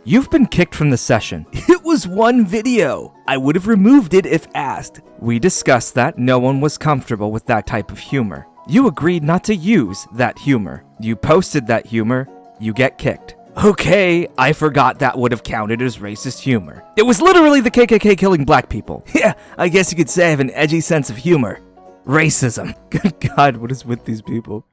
You've been kicked from the session. It was one video. I would have removed it if asked. We discussed that no one was comfortable with that type of humor. You agreed not to use that humor. You posted that humor. You get kicked. Okay, I forgot that would have counted as racist humor. It was literally the KKK killing black people. Yeah, I guess you could say I have an edgy sense of humor. Racism. Good God, what is with these people?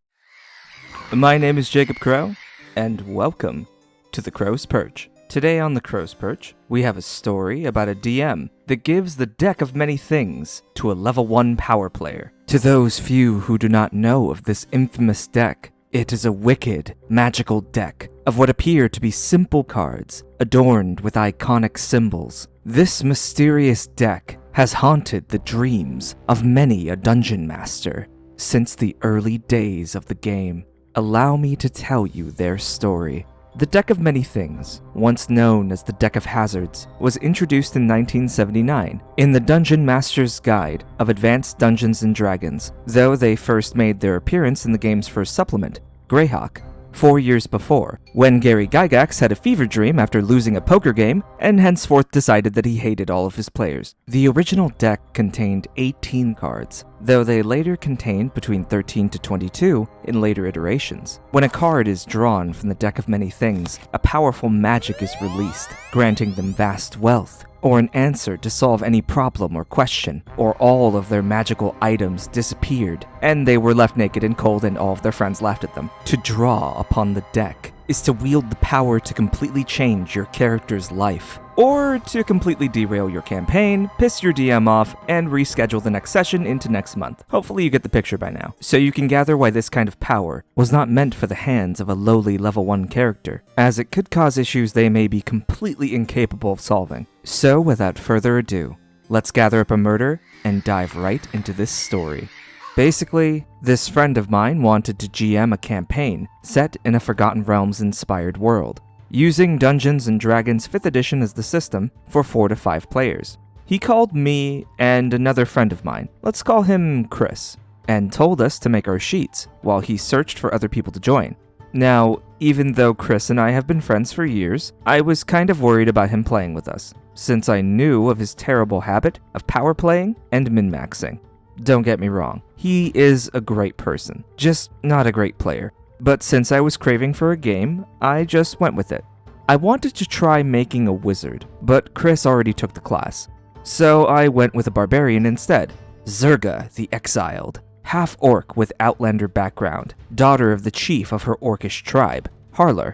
My name is Jacob Crow, and welcome to the Crowes Perch. Today on the Crowes Perch, we have a story about a DM that gives the deck of many things to a level 1 power player. To those few who do not know of this infamous deck, it is a wicked, magical deck of what appear to be simple cards adorned with iconic symbols. This mysterious deck has haunted the dreams of many a dungeon master since the early days of the game. Allow me to tell you their story. The Deck of Many Things, once known as the Deck of Hazards, was introduced in 1979 in the Dungeon Master's Guide of Advanced Dungeons & Dragons, though they first made their appearance in the game's first supplement, Greyhawk, 4 years before, when Gary Gygax had a fever dream after losing a poker game and henceforth decided that he hated all of his players. The original deck contained 18 cards, though they later contained between 13 to 22 in later iterations. When a card is drawn from the Deck of Many Things, a powerful magic is released, granting them vast wealth, or an answer to solve any problem or question, or all of their magical items disappeared, and they were left naked and cold and all of their friends laughed at them. To draw upon the deck is to wield the power to completely change your character's life, or to completely derail your campaign, piss your DM off, and reschedule the next session into next month. Hopefully you get the picture by now. So you can gather why this kind of power was not meant for the hands of a lowly level 1 character, as it could cause issues they may be completely incapable of solving. So without further ado, let's gather up a murder and dive right into this story. Basically, this friend of mine wanted to GM a campaign set in a Forgotten Realms-inspired world, using Dungeons & Dragons 5th edition as the system for 4 to 5 players. He called me and another friend of mine, let's call him Chris, and told us to make our sheets while he searched for other people to join. Now, even though Chris and I have been friends for years, I was kind of worried about him playing with us, since I knew of his terrible habit of power playing and min-maxing. Don't get me wrong, he is a great person, just not a great player. But since I was craving for a game, I just went with it. I wanted to try making a wizard, but Chris already took the class. So I went with a barbarian instead. Zurga the Exiled, half-orc with Outlander background, daughter of the chief of her orcish tribe, Harlar.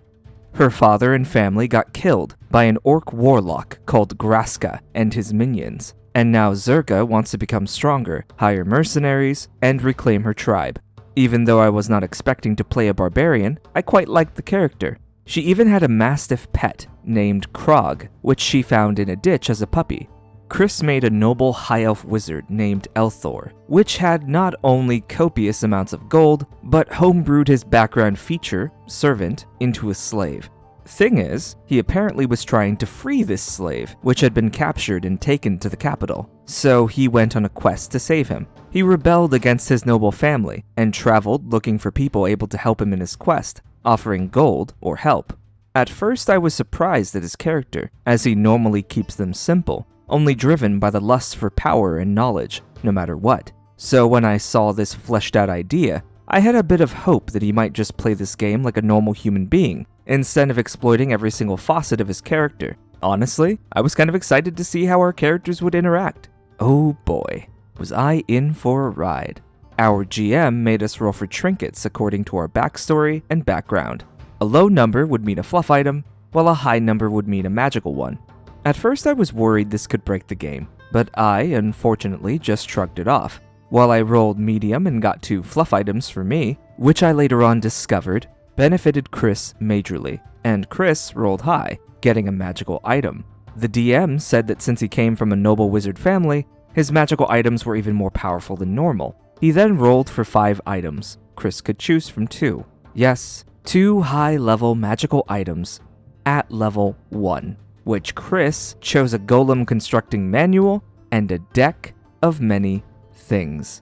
Her father and family got killed by an orc warlock called Graska and his minions, and now Zurga wants to become stronger, hire mercenaries, and reclaim her tribe. Even though I was not expecting to play a barbarian, I quite liked the character. She even had a mastiff pet named Krog, which she found in a ditch as a puppy. Chris made a noble high elf wizard named Elthor, which had not only copious amounts of gold, but homebrewed his background feature, servant, into a slave. Thing is, he apparently was trying to free this slave, which had been captured and taken to the capital. So he went on a quest to save him. He rebelled against his noble family, and traveled looking for people able to help him in his quest, offering gold or help. At first I was surprised at his character, as he normally keeps them simple, only driven by the lust for power and knowledge, no matter what. So when I saw this fleshed out idea, I had a bit of hope that he might just play this game like a normal human being, instead of exploiting every single facet of his character. Honestly, I was kind of excited to see how our characters would interact. Oh boy, was I in for a ride. Our GM made us roll for trinkets according to our backstory and background. A low number would mean a fluff item, while a high number would mean a magical one. At first I was worried this could break the game, but I, unfortunately, just shrugged it off. While I rolled medium and got 2 fluff items for me, which I later on discovered benefited Chris majorly, and Chris rolled high, getting a magical item. The DM said that since he came from a noble wizard family, his magical items were even more powerful than normal. He then rolled for 5 items. Chris could choose from 2. Yes, 2 high-level magical items at level 1, which Chris chose a golem constructing manual and a deck of many things.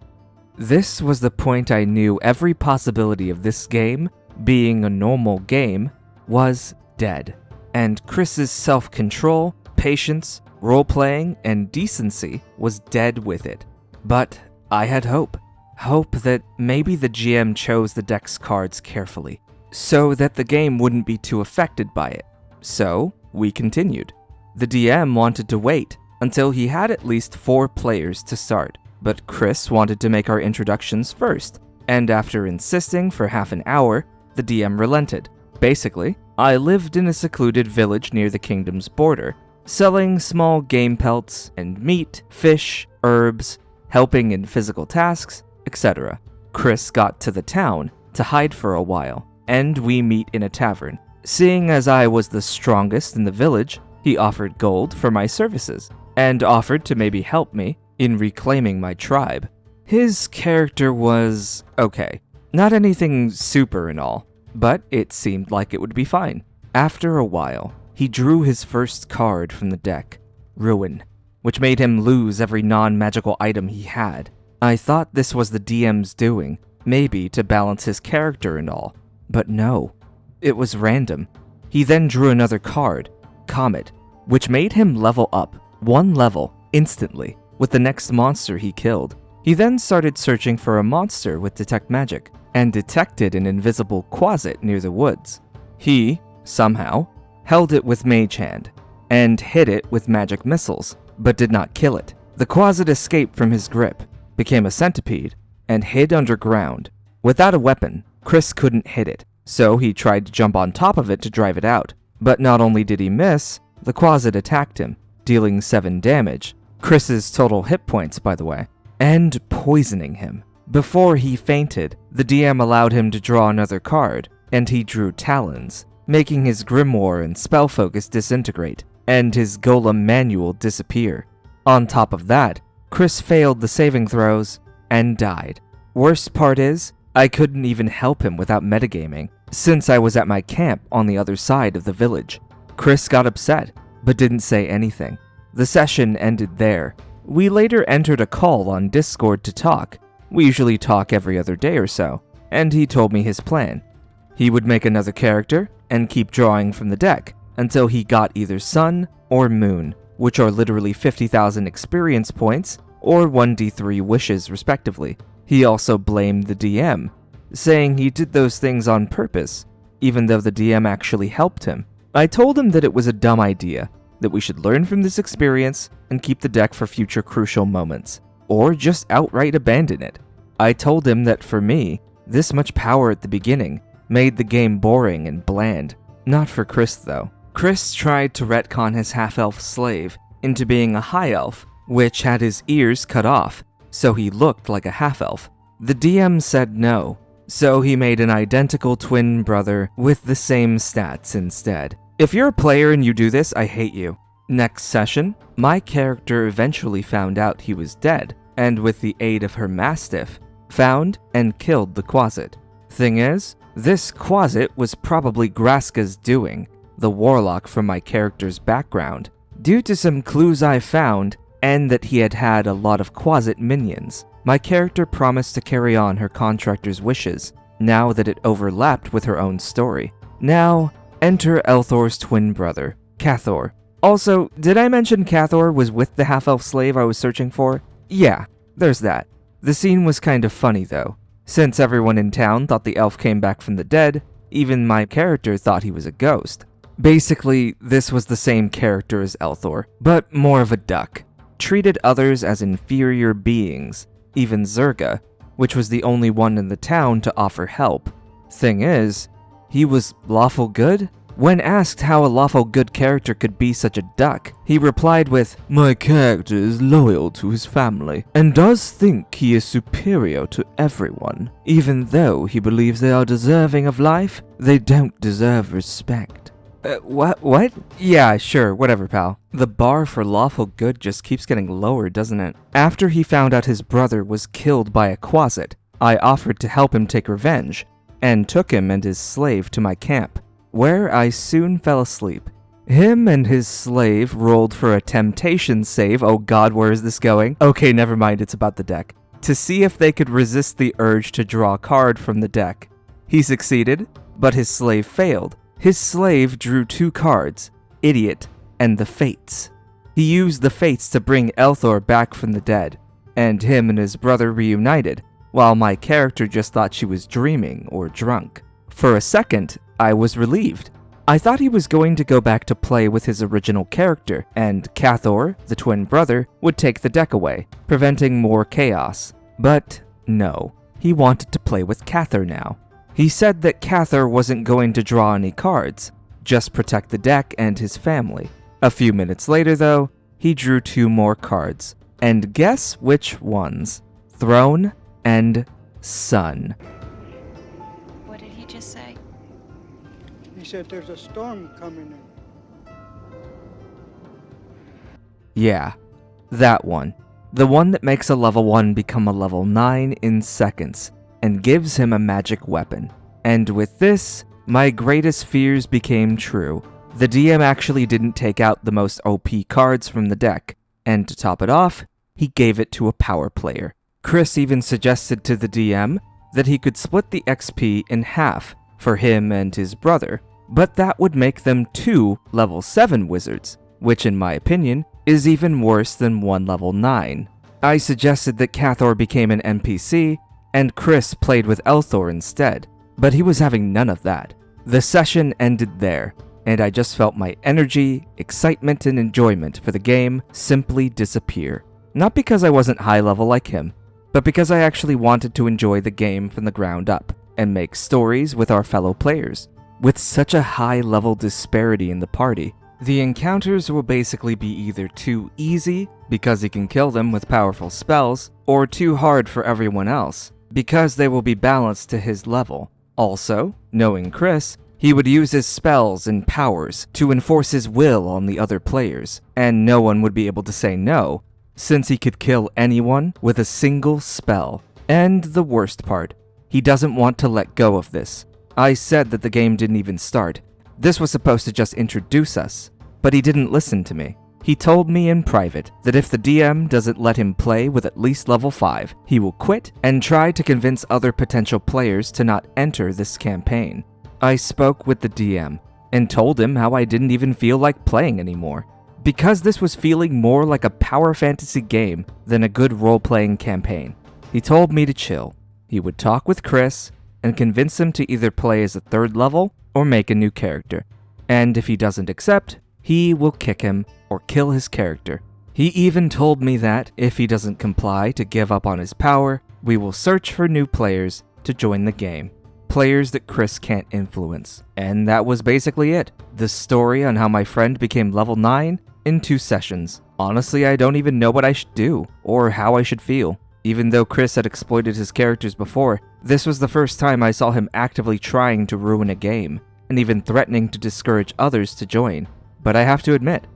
This was the point I knew every possibility of this game being a normal game was dead. and Chris's self-control, patience, role-playing, and decency was dead with it. But I had hope. Hope that maybe the GM chose the deck's cards carefully, so that the game wouldn't be too affected by it. So, we continued. The DM wanted to wait until he had at least 4 players to start, but Chris wanted to make our introductions first, and after insisting for half an hour, the DM relented. Basically, I lived in a secluded village near the kingdom's border, selling small game pelts and meat, fish, herbs, helping in physical tasks, etc. Chris got to the town to hide for a while, and we meet in a tavern. Seeing as I was the strongest in the village, he offered gold for my services, and offered to maybe help me in reclaiming my tribe. His character was okay. Not anything super and all, but it seemed like it would be fine. After a while, he drew his first card from the deck, Ruin, which made him lose every non-magical item he had. I thought this was the DM's doing, maybe to balance his character and all, but no. It was random. He then drew another card, Comet, which made him level up 1 level instantly with the next monster he killed. He then started searching for a monster with Detect Magic and detected an invisible quasit near the woods. He, somehow, held it with Mage Hand and hit it with magic missiles, but did not kill it. The quasit escaped from his grip, became a centipede, and hid underground. Without a weapon, Chris couldn't hit it, so he tried to jump on top of it to drive it out. But not only did he miss, the quasit attacked him, dealing 7 damage, Chris's total hit points by the way, and poisoning him. Before he fainted, the DM allowed him to draw another card, and he drew Talons, making his grimoire and spell focus disintegrate, and his golem manual disappear. On top of that, Chris failed the saving throws and died. Worst part is, I couldn't even help him without metagaming, since I was at my camp on the other side of the village. Chris got upset, but didn't say anything. The session ended there. We later entered a call on Discord to talk. We usually talk every other day or so, and he told me his plan. He would make another character and keep drawing from the deck until he got either Sun or Moon, which are literally 50,000 experience points or 1d3 wishes respectively. He also blamed the DM, saying he did those things on purpose, even though the DM actually helped him. I told him that it was a dumb idea, that we should learn from this experience and keep the deck for future crucial moments, or just outright abandon it. I told him that for me, this much power at the beginning made the game boring and bland. Not for Chris though. Chris tried to retcon his half-elf slave into being a high-elf, which had his ears cut off, so he looked like a half-elf. The DM said no, so he made an identical twin brother with the same stats instead. If you're a player and you do this, I hate you. Next session, my character eventually found out he was dead, and with the aid of her mastiff, found and killed the quasit. Thing is, this quasit was probably Graska's doing, the warlock from my character's background, due to some clues I found, and that he had had a lot of quasit minions. My character promised to carry on her contractor's wishes, now that it overlapped with her own story. Now, enter Elthor's twin brother, Cathor. Also, did I mention Cathor was with the half-elf slave I was searching for? Yeah, there's that. The scene was kind of funny though, since everyone in town thought the elf came back from the dead, even my character thought he was a ghost. Basically, this was the same character as Elthor, but more of a duck. Treated others as inferior beings, even Zerga, which was the only one in the town to offer help. Thing is, he was lawful good? When asked how a lawful good character could be such a duck, he replied with, "My character is loyal to his family, and does think he is superior to everyone. Even though he believes they are deserving of life, they don't deserve respect." What? Yeah, sure, whatever, pal. The bar for lawful good just keeps getting lower, doesn't it? After he found out his brother was killed by a quasit, I offered to help him take revenge, and took him and his slave to my camp, where I soon fell asleep. Him and his slave rolled for a temptation save. Oh god, where is this going? Okay, never mind, it's about the deck. To see if they could resist the urge to draw a card from the deck. He succeeded, but his slave failed. His slave drew 2 cards, Idiot and the Fates. He used the Fates to bring Elthor back from the dead, and him and his brother reunited, while my character just thought she was dreaming or drunk. For a second, I was relieved. I thought he was going to go back to play with his original character, and Cathor, the twin brother, would take the deck away, preventing more chaos. But no, he wanted to play with Cathor now. He said that Cathor wasn't going to draw any cards, just protect the deck and his family. A few minutes later, though, he drew 2 more cards. And guess which ones? Throne and Sun. What did he just say? He said there's a storm coming in. Yeah, that one. The one that makes a level 1 become a level 9 in seconds, and gives him a magic weapon. And with this, my greatest fears became true. The DM actually didn't take out the most OP cards from the deck, and to top it off, he gave it to a power player. Chris even suggested to the DM that he could split the XP in half for him and his brother, but that would make them 2 level 7 wizards, which in my opinion is even worse than 1 level 9. I suggested that Cathor became an NPC and Chris played with Elthor instead, but he was having none of that. The session ended there, and I just felt my energy, excitement, and enjoyment for the game simply disappear. Not because I wasn't high level like him, but because I actually wanted to enjoy the game from the ground up and make stories with our fellow players. With such a high level disparity in the party, the encounters will basically be either too easy because he can kill them with powerful spells, or too hard for everyone else because they will be balanced to his level. Also, knowing Chris, he would use his spells and powers to enforce his will on the other players, and no one would be able to say no, since he could kill anyone with a single spell. And the worst part, he doesn't want to let go of this. I said that the game didn't even start. This was supposed to just introduce us, but he didn't listen to me. He told me in private that if the DM doesn't let him play with at least level 5, he will quit and try to convince other potential players to not enter this campaign. I spoke with the DM and told him how I didn't even feel like playing anymore, because this was feeling more like a power fantasy game than a good role-playing campaign. He told me to chill. He would talk with Chris and convince him to either play as a 3rd level or make a new character. And if he doesn't accept, he will kick him or kill his character. He even told me that if he doesn't comply to give up on his power, we will search for new players to join the game. Players that Chris can't influence. And that was basically it. The story on how my friend became level 9 in 2 sessions. Honestly, I don't even know what I should do or how I should feel. Even though Chris had exploited his characters before, this was the first time I saw him actively trying to ruin a game, and even threatening to discourage others to join. But I have to admit,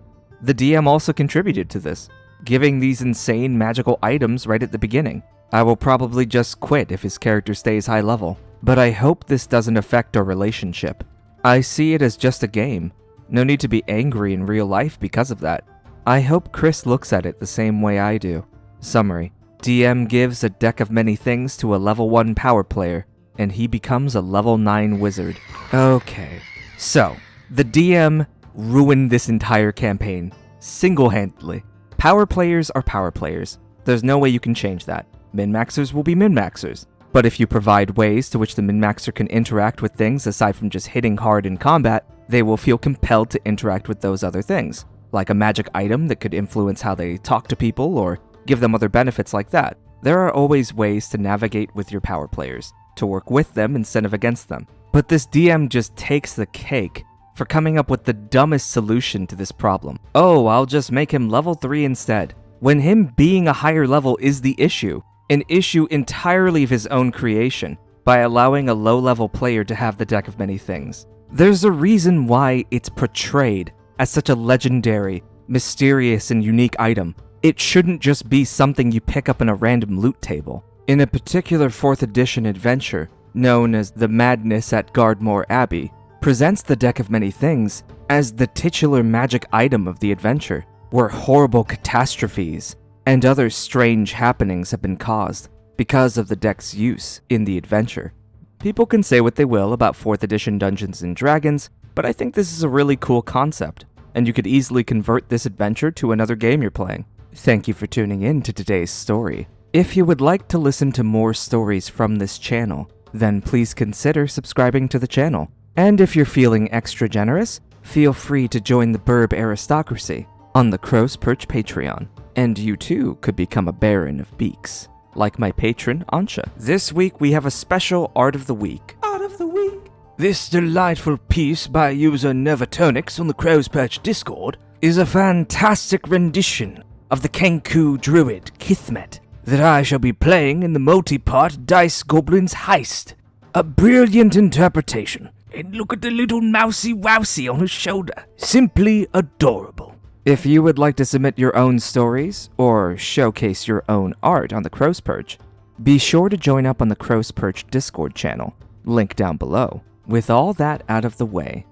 the DM also contributed to this, giving these insane magical items right at the beginning. I will probably just quit if his character stays high level, but I hope this doesn't affect our relationship. I see it as just a game. No need to be angry in real life because of that. I hope Chris looks at it the same way I do. Summary: DM gives a deck of many things to a level 1 power player, and he becomes a level 9 wizard. Okay, so the DM ruined this entire campaign, single-handedly. Power players are power players. There's no way you can change that. Min-maxers will be min-maxers. But if you provide ways to which the min-maxer can interact with things aside from just hitting hard in combat, they will feel compelled to interact with those other things, like a magic item that could influence how they talk to people or give them other benefits like that. There are always ways to navigate with your power players, to work with them instead of against them. But this DM just takes the cake for coming up with the dumbest solution to this problem. Oh, I'll just make him level 3 instead, when him being a higher level is the issue, an issue entirely of his own creation, by allowing a low-level player to have the deck of many things. There's a reason why it's portrayed as such a legendary, mysterious, and unique item. It shouldn't just be something you pick up in a random loot table. In a particular 4th edition adventure, known as The Madness at Gardmore Abbey, presents the deck of many things as the titular magic item of the adventure, where horrible catastrophes and other strange happenings have been caused because of the deck's use in the adventure. People can say what they will about 4th edition Dungeons & Dragons, but I think this is a really cool concept, and you could easily convert this adventure to another game you're playing. Thank you for tuning in to today's story. If you would like to listen to more stories from this channel, then please consider subscribing to the channel. And if you're feeling extra generous, feel free to join the Burb aristocracy on the Crowes Perch Patreon, and you too could become a Baron of Beaks, like my patron Anja. This week we have a special Art of the Week. Art of the Week! This delightful piece by user Nevertonix on the Crowes Perch Discord is a fantastic rendition of the Kenku Druid Kithmet that I shall be playing in the multi-part Dice Goblins Heist. A brilliant interpretation. And look at the little mousy-wousy on his shoulder. Simply adorable. If you would like to submit your own stories or showcase your own art on the Crowes Perch, be sure to join up on the Crowes Perch Discord channel, link down below. With all that out of the way,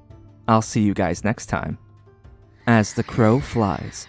I'll see you guys next time. As the crow flies.